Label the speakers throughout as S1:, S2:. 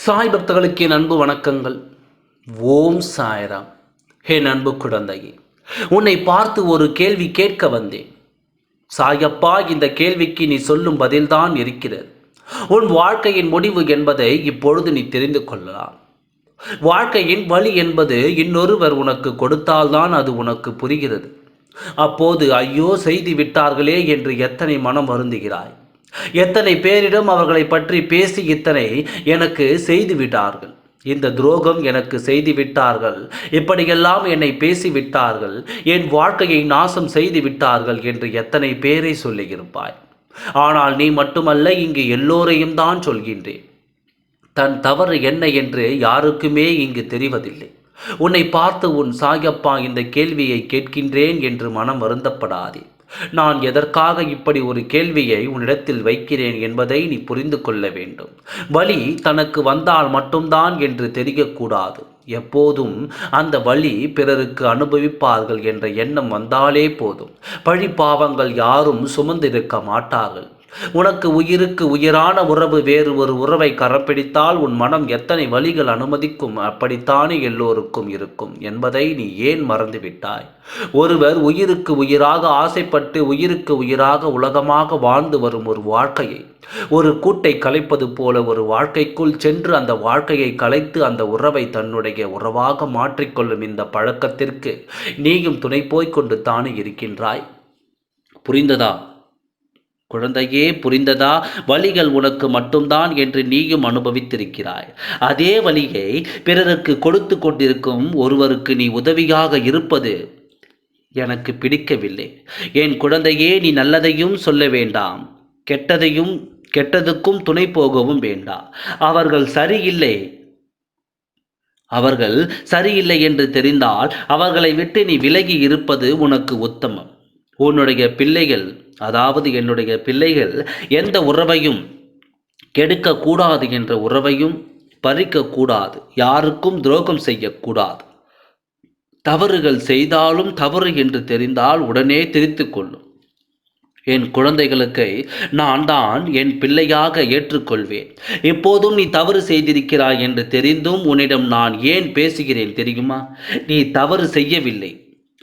S1: சாய் பக்தர்களுக்கு என் அன்பு வணக்கங்கள். ஓம் சாய்ராம். என் அன்பு குழந்தையே, உன்னை பார்த்து ஒரு கேள்வி கேட்க வந்தேன். சாயப்பா, இந்த கேள்விக்கு நீ சொல்லும் பதில்தான் இருக்கிறது. உன் வாழ்க்கையின் முடிவு என்பதை இப்பொழுது நீ தெரிந்து கொள்ளலாம். வாழ்க்கையின் வழி என்பது இன்னொருவர் உனக்கு கொடுத்தால்தான் அது உனக்கு புரிகிறது. அப்போது ஐயோ செய்து விட்டார்களே என்று எத்தனை மனம் வருந்துகிறாய். எத்தனை பேரிடம் அவர்களை பற்றி பேசி இத்தனை எனக்கு செய்து விட்டார்கள், இந்த துரோகம் எனக்கு செய்து விட்டார்கள், இப்படியெல்லாம் என்னை பேசிவிட்டார்கள், என் வாழ்க்கையை நாசம் செய்து விட்டார்கள் என்று எத்தனை பேரை சொல்லியிருப்பாய். ஆனால் நீ மட்டுமல்ல, இங்கு எல்லோரையும் தான் சொல்கின்றேன். தன் தவறு என்ன என்று யாருக்குமே இங்கு தெரிவதில்லை. உன்னை பார்த்து உன் சாயப்பா இந்த கேள்வியை கேட்கின்றேன் என்று மனம் வருந்தப்படாதே. நான் எதற்காக இப்படி ஒரு கேள்வியை உன்னிடத்தில் வைக்கிறேன் என்பதை நீ புரிந்து கொள்ள வேண்டும். வலி தனக்கு வந்தால் மட்டும்தான் என்று தெரியக்கூடாது. எப்போதும் அந்த வலி பிறருக்கு அனுபவிப்பார்கள் என்ற எண்ணம் வந்தாலே போதும். பழி பாவங்கள் யாரும் சுமந்திருக்க மாட்டார்கள். உனக்கு உயிருக்கு உயிரான உறவு வேறு ஒரு உறவை கரப்பிடித்தால் உன் மனம் எத்தனை வழிகள் அனுமதிக்கும். அப்படித்தானே எல்லோருக்கும் இருக்கும் என்பதை நீ ஏன் மறந்துவிட்டாய்? ஒருவர் உயிருக்கு உயிராக ஆசைப்பட்டு உயிருக்கு உயிராக உலகமாக வாழ்ந்து வரும் ஒரு வாழ்க்கையை ஒரு கூட்டை கலைப்பது போல ஒரு வாழ்க்கைக்குள் சென்று அந்த வாழ்க்கையை கலைத்து அந்த உறவை தன்னுடைய உறவாக மாற்றிக்கொள்ளும் இந்த பழக்கத்திற்கு நீயும் துணை போய்கொண்டு தானே இருக்கின்றாய். புரிந்ததா குழந்தையே, புரிந்ததா? வலிகள் உனக்கு மட்டும்தான் என்று நீயும் அனுபவித்திருக்கிறாய். அதே வலியை பிறருக்கு கொடுத்து கொண்டிருக்கும் ஒருவருக்கு நீ உதவியாக இருப்பது எனக்கு பிடிக்கவில்லை. என் குழந்தையே, நீ நல்லதையும் சொல்ல வேண்டாம், கெட்டதுக்கும் துணை போகவும் வேண்டாம். அவர்கள் சரியில்லை என்று தெரிந்தால் அவர்களை விட்டு நீ விலகி இருப்பது உனக்கு உத்தமம். உன்னுடைய பிள்ளைகள், அதாவது என்னுடைய பிள்ளைகள், எந்த உறவையும் கெடுக்கக்கூடாது என்ற உறவையும் பறிக்கக்கூடாது. யாருக்கும் துரோகம் செய்யக்கூடாது. தவறுகள் செய்தாலும் தவறு என்று தெரிந்தால் உடனே திருத்திக் கொள்ளும். என் குழந்தைகளுக்கு நான் தான் என் பிள்ளையாக ஏற்றுக்கொள்வேன். எப்போதும் நீ தவறு செய்திருக்கிறாய் என்று தெரிந்தும் உன்னிடம் நான் ஏன் பேசுகிறேன் தெரியுமா? நீ தவறு செய்யவில்லை,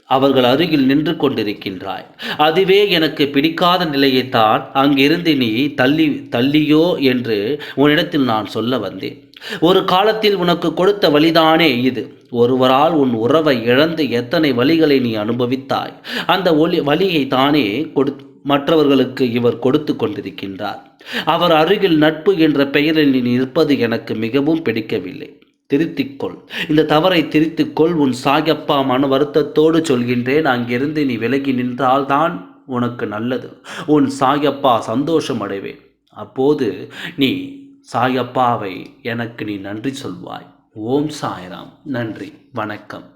S1: அவர்கள் அருகில் நின்று கொண்டிருக்கின்றாய். அதுவே எனக்கு பிடிக்காத நிலையைத்தான் அங்கிருந்து நீ தள்ளியோ என்று உன்னிடத்தில் நான் சொல்ல வந்தேன். ஒரு காலத்தில் உனக்கு கொடுத்த வழிதானே இது. ஒருவரால் உன் உறவை இழந்து எத்தனை வழிகளை நீ அனுபவித்தாய். அந்த வழியை தானே மற்றவர்களுக்கு இவர் கொடுத்து கொண்டிருக்கின்றார். அவர் அருகில் நட்பு என்ற பெயரில் நீ நிற்பது எனக்கு மிகவும் பிடிக்கவில்லை. திருத்திக்கொள், இந்த தவறை திருத்திக்கொள். உன் சாயப்பா மன வருத்தத்தோடு சொல்கின்றேன். அங்கிருந்து நீ விலகி நின்றால்தான் உனக்கு நல்லது. உன் சாயப்பா சந்தோஷம் அடைவேன். அப்போது நீ சாயப்பாவை எனக்கு நீ நன்றி சொல்வாய். ஓம் சாய்ராம். நன்றி, வணக்கம்.